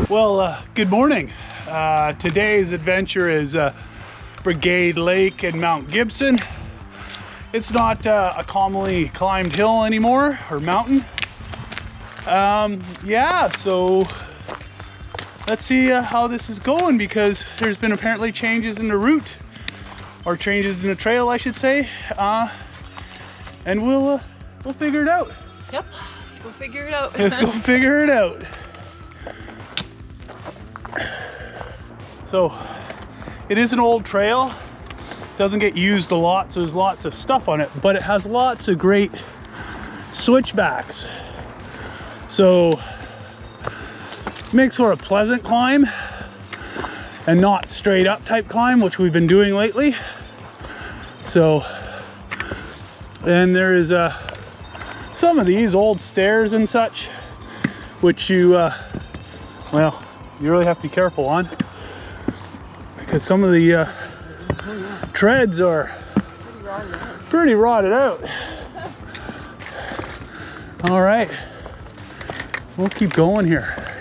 Well, good morning. Today's adventure is Brigade Lake and Mount Gibson. It's not a commonly climbed hill anymore, or mountain. Yeah, so let's see how this is going, because there's been apparently changes in the route, or changes in the trail, I should say. And we'll figure it out. Yep, let's go figure it out. Let's go figure it out. So it is an old trail, doesn't get used a lot, so there's lots of stuff on it, but it has lots of great switchbacks, so it makes for a pleasant climb and not straight up type climb, which we've been doing lately. So, and there is some of these old stairs and such, which you well, you really have to be careful on, because some of the treads are pretty rotted out. All right, we'll keep going here.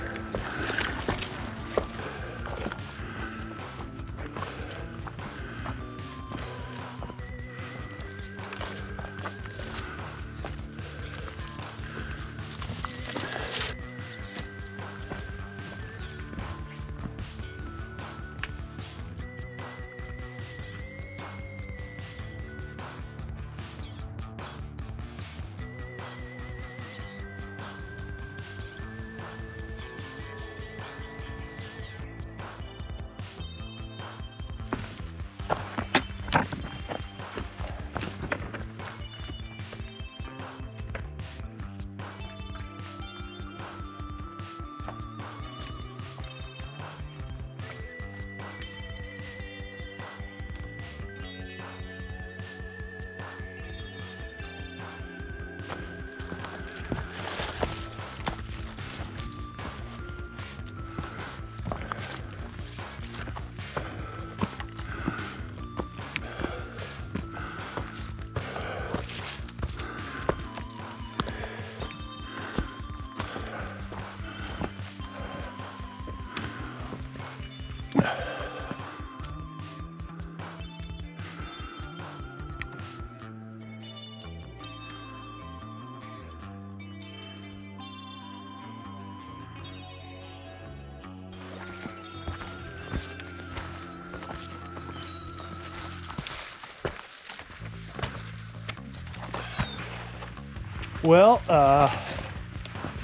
Well,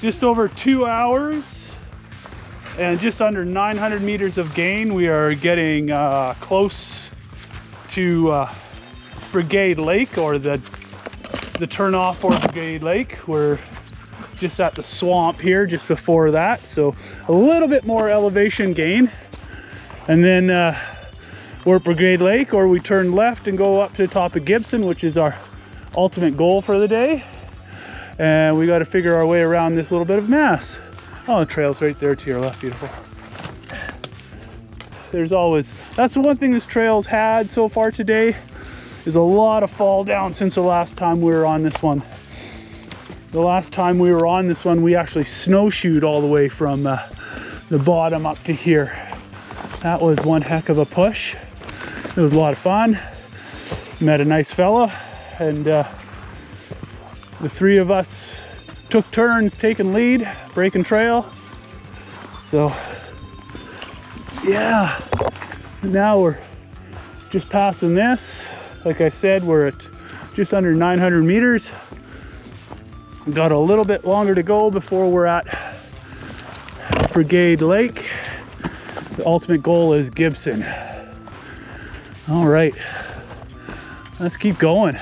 just over 2 hours and just under 900 meters of gain. We are getting close to Brigade Lake, or the turnoff for Brigade Lake. We're just at the swamp here just before that, so a little bit more elevation gain. And then we're at Brigade Lake, or we turn left and go up to the top of Gibson, which is our ultimate goal for the day. And we got to figure our way around this little bit of mass. Oh, the trail's right there to your left. Beautiful. There's always, that's the one thing this trail's had so far today, is a lot of fall down since the last time we were on this one. The last time we were on this one, we actually snowshoed all the way from the bottom up to here. That was one heck of a push. It was a lot of fun. Met a nice fella, and the three of us took turns taking lead, breaking trail. So yeah, now we're just passing this. Like I said, we're at just under 900 meters. We've got a little bit longer to go before we're at Brigade Lake. The ultimate goal is Gibson. All right, let's keep going.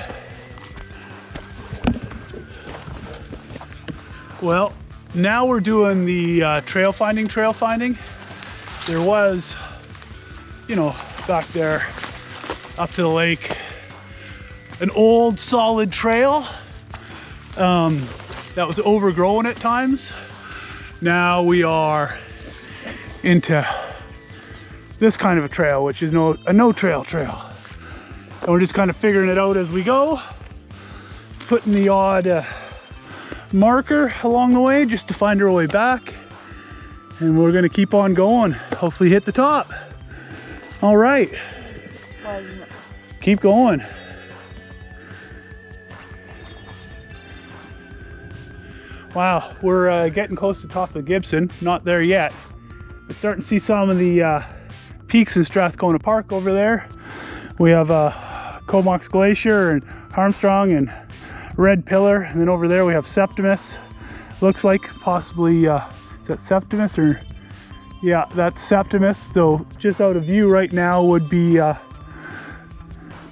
Well, now we're doing the trail finding. There was, you know, back there up to the lake, an old solid trail that was overgrown at times. Now we are into this kind of a trail, which is a no-trail trail. And we're just kind of figuring it out as we go, putting the odd marker along the way just to find our way back. And we're gonna keep on going. Hopefully hit the top. All right, keep going. Wow, we're getting close to the top of Gibson. Not there yet. We're starting to see some of the peaks in Strathcona Park over there. We have Comox Glacier and Armstrong and Red Pillar, and then over there we have Septimus. Looks like possibly, is that Septimus or? Yeah, that's Septimus. So just out of view right now would be, to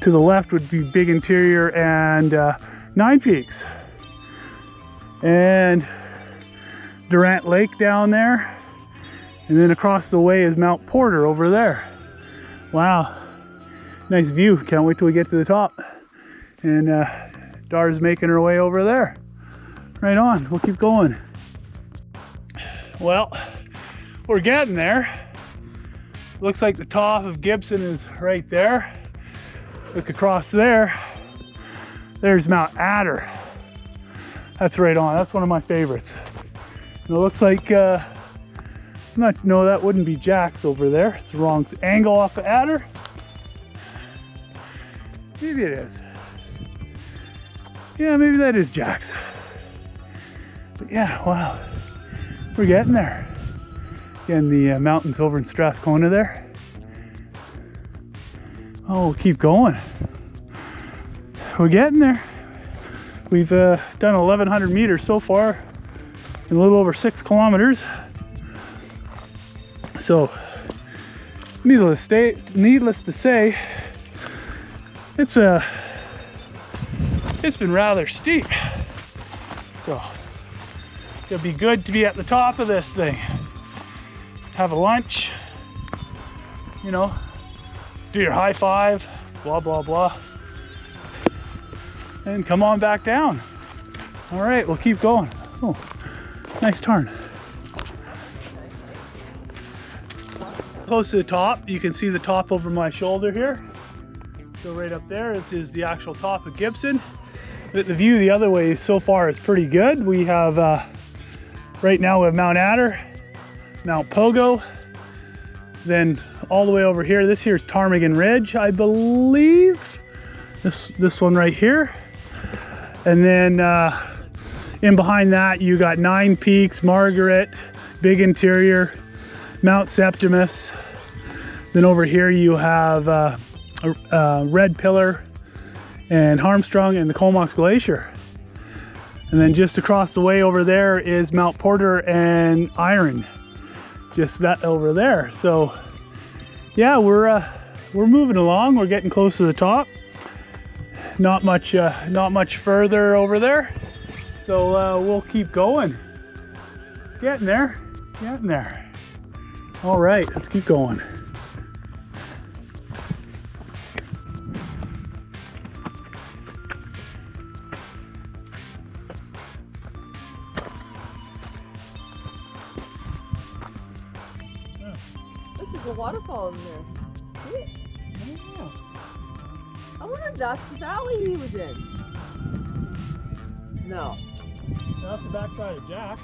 the left would be Big Interior and Nine Peaks. And Durant Lake down there. And then across the way is Mount Porter over there. Wow, nice view. Can't wait till we get to the top. And Dar's making her way over there. Right on, we'll keep going. Well, we're getting there. Looks like the top of Gibson is right there. Look across there. There's Mount Adder. That's right on. That's one of my favorites. And it looks like, no, that wouldn't be Jack's over there. It's the wrong angle off of Adder. Maybe it is. Yeah, maybe that is Jack's. But yeah, wow. We're getting there. Again, the mountains over in Strathcona there. Oh, we'll keep going. We're getting there. We've done 1,100 meters so far in a little over 6 kilometers. So, needless to say, it's been rather steep. So, it'll be good to be at the top of this thing. Have a lunch, you know, do your high five, blah, blah, blah. And come on back down. All right, we'll keep going. Oh, nice turn. Close to the top, you can see the top over my shoulder here. So right up there, this is the actual top of Gibson. The view the other way so far is pretty good. We have, right now we have Mount Adder, Mount Pogo, then all the way over here. This here is Ptarmigan Ridge, I believe. This one right here. And then in behind that, you got Nine Peaks, Margaret, Big Interior, Mount Septimus. Then over here you have Red Pillar and Armstrong and the Comox Glacier. And then just across the way over there is Mount Porter and Iron. Just that over there. So yeah, we're moving along. We're getting close to the top. Not much further over there. So we'll keep going. Getting there. All right, let's keep going. There's a waterfall in there. See it? Yeah. I wonder if that's the valley he was in. No. That's the backside of Jack.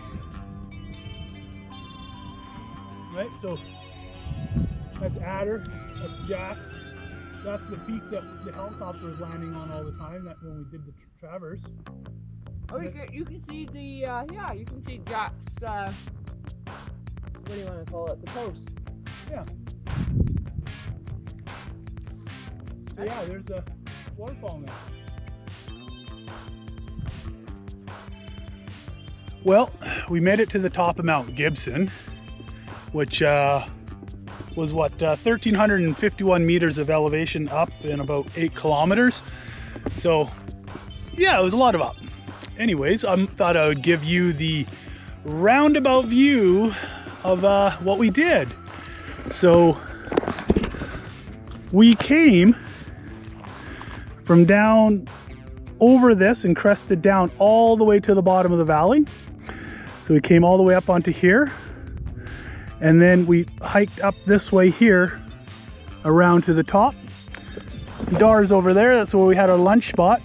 Right, so that's Adder, that's Jack's. That's the peak that the helicopter was landing on all the time. That when we did the traverse. Oh, you can see the yeah, you can see Jack's what do you want to call it? The post. Yeah. So yeah, there's a waterfall now. Well, we made it to the top of Mount Gibson, which was what, 1,351 meters of elevation up in about 8 kilometers. So yeah, it was a lot of up. Anyways, I thought I would give you the roundabout view of what we did. So we came from down over this and crested down all the way to the bottom of the valley. So we came all the way up onto here, and then we hiked up this way here around to the top. Dar's over there, that's where we had our lunch spot.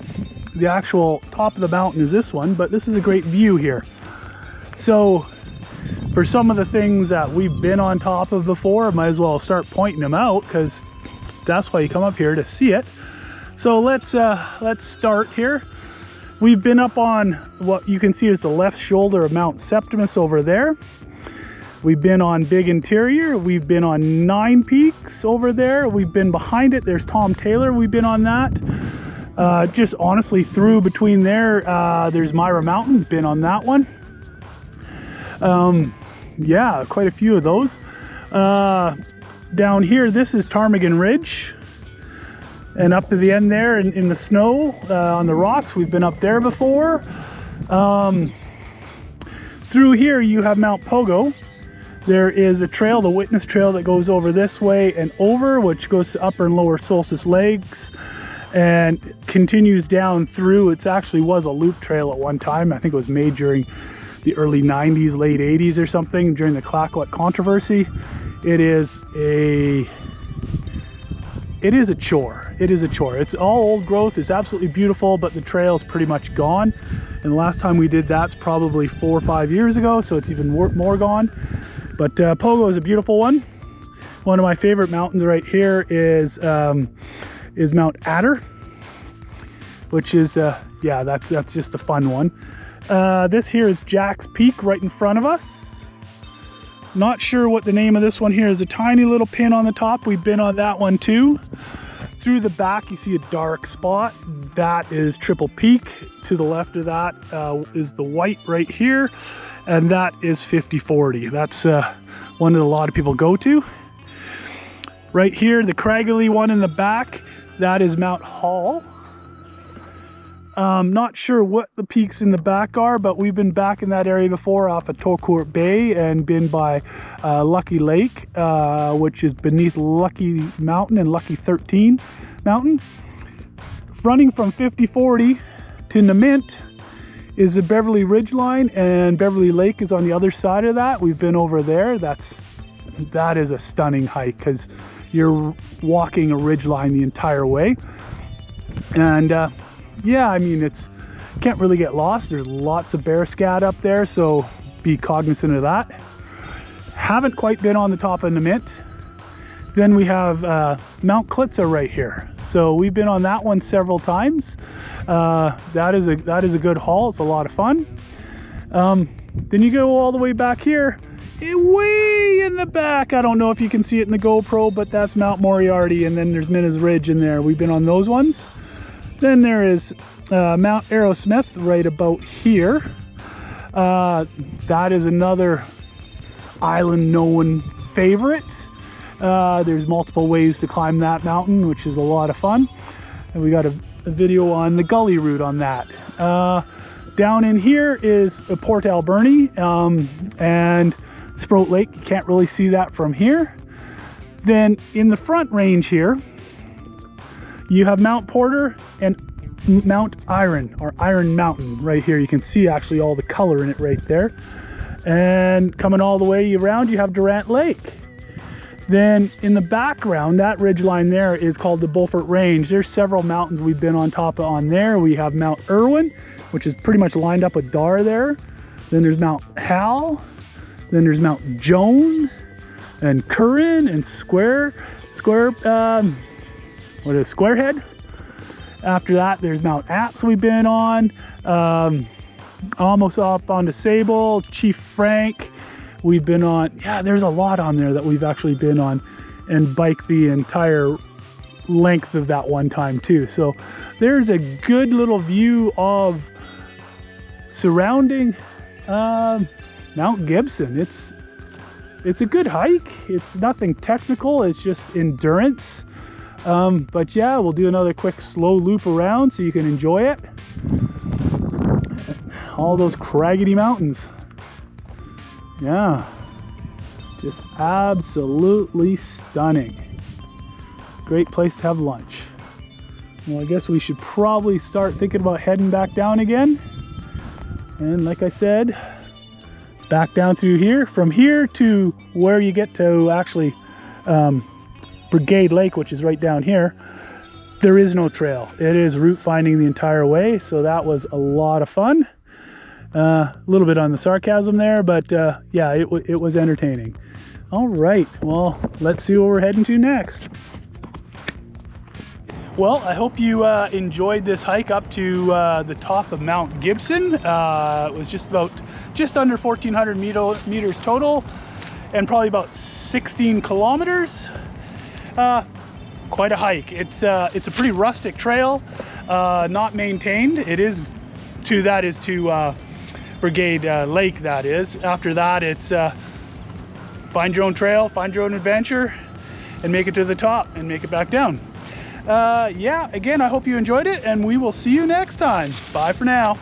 The actual top of the mountain is this one, but this is a great view here. So for some of the things that we've been on top of before, I might as well start pointing them out, because that's why you come up here, to see it. So let's start here. We've been up on what you can see is the left shoulder of Mount Septimus over there. We've been on Big Interior. We've been on 9 Peaks over there. We've been behind it. There's Tom Taylor. We've been on that. Just honestly through between there, there's Myra Mountain. Been on that one. Yeah, quite a few of those. Down here, this is Ptarmigan Ridge. And up to the end there in the snow, on the rocks, we've been up there before. Through here, you have Mount Pogo. There is a trail, the Witness Trail, that goes over this way and over, which goes to Upper and Lower Solstice Lakes and continues down through. It actually was a loop trail at one time. I think it was made during the early 90s, late 80s or something, during the Clayoquot controversy. It is a chore. It is a chore. It's all old growth. It's absolutely beautiful, but the trail's pretty much gone. And the last time we did that's probably 4 or 5 years ago, so it's even more gone. But Pogo is a beautiful one. One of my favorite mountains right here is Mount Adder, which is yeah, that's just a fun one. This here is Jack's Peak right in front of us. Not sure what the name of this one here is. A tiny little pin on the top. We've been on that one too. Through the back, you see a dark spot. That is Triple Peak. To the left of that is the white right here. And that is 5040. That's one that a lot of people go to. Right here, the craggly one in the back, that is Mount Hall. Not sure what the peaks in the back are, but we've been back in that area before off of Torcourt Bay and been by Lucky Lake, which is beneath Lucky Mountain and Lucky 13 Mountain. Running from 5040 to Namint is the Beverly Ridge line, and Beverly Lake is on the other side of that. We've been over there. That is a stunning hike, because you're walking a ridge line the entire way. And yeah, I mean, can't really get lost. There's lots of bear scat up there, so be cognizant of that. Haven't quite been on the top of Namint. Then we have Mount Klitsa right here. So we've been on that one several times. That is a good haul. It's a lot of fun. Then you go all the way back here, way in the back. I don't know if you can see it in the GoPro, but that's Mount Moriarty, and then there's Minna's Ridge in there. We've been on those ones. Then there is Mount Arrowsmith right about here. That is another island no one favorite. There's multiple ways to climb that mountain, which is a lot of fun. And we got a video on the gully route on that. Down in here is Port Alberni and Sproat Lake. You can't really see that from here. Then in the front range here, you have Mount Porter and Mount Iron, or Iron Mountain right here. You can see actually all the color in it right there. And coming all the way around, you have Durant Lake. Then in the background, that ridge line there is called the Beaufort Range. There's several mountains we've been on top of on there. We have Mount Irwin, which is pretty much lined up with Dar there. Then there's Mount Hal. Then there's Mount Joan and Curran and Squarehead. After that, there's Mount Apps we've been on. Almost up onto Sable, Chief Frank. We've been on, yeah, there's a lot on there that we've actually been on and biked the entire length of that one time too. So there's a good little view of surrounding Mount Gibson. It's a good hike. It's nothing technical. It's just endurance. But yeah, we'll do another quick slow loop around so you can enjoy it. All those craggedy mountains. Yeah, just absolutely stunning. Great place to have lunch. Well, I guess we should probably start thinking about heading back down again. And like I said, back down through here, from here to where you get to actually Brigade Lake, which is right down here, there is no trail. It is route finding the entire way, so that was a lot of fun. A little bit on the sarcasm there, but yeah, it was entertaining. All right, well, let's see what we're heading to next. Well, I hope you enjoyed this hike up to the top of Mount Gibson. It was just under 1,400 meters total, and probably about 16 kilometers. Quite a hike. It's a pretty rustic trail, not maintained. It is to Brigade Lake, that is. After that, it's find your own trail, find your own adventure, and make it to the top and make it back down. Yeah, again, I hope you enjoyed it, and we will see you next time. Bye for now.